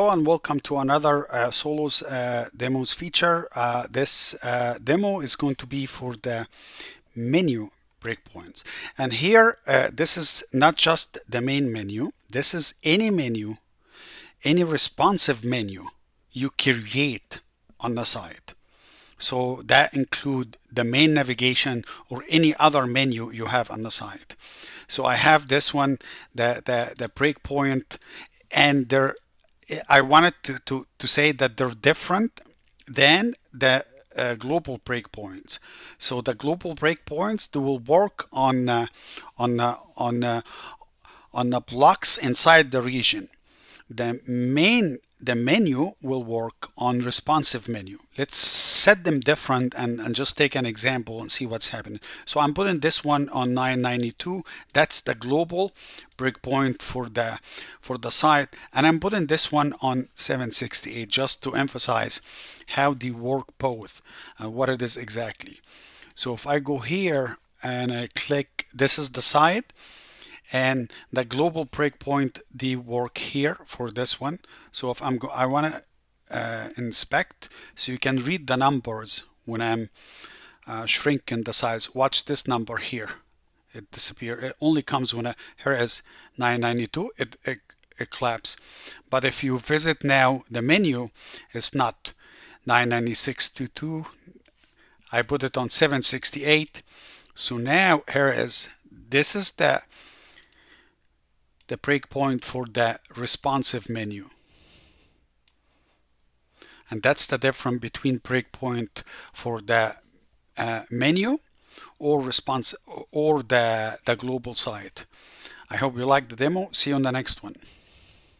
Hello and welcome to another Solos demos feature. This demo is going to be for the menu breakpoints. And here, this is not just the main menu. This is any menu, any responsive menu you create on the site. So that include the main navigation or any other menu you have on the site. So I have this one, the breakpoint, and I wanted to say that they're different than the global breakpoints. So the global breakpoints, they will work on the blocks inside the region. The menu will work on responsive menu. Let's set them different and just take an example and see what's happening. So I'm putting this one on 992. That's the global breakpoint for the site, and I'm putting this one on 768 just to emphasize how they work both, what it is exactly. So if I go here and I click, this is the site. And the global breakpoint, they work here for this one. So if I want to inspect, so you can read the numbers when I'm shrinking the size. Watch this number here. It disappears. It only comes when here is 992. It collapses. But if you visit now the menu, it's not 99622. I put it on 768. So now here is, this is the breakpoint for the responsive menu. And that's the difference between breakpoint for the menu or response or the global site. I hope you like the demo. See you on the next one.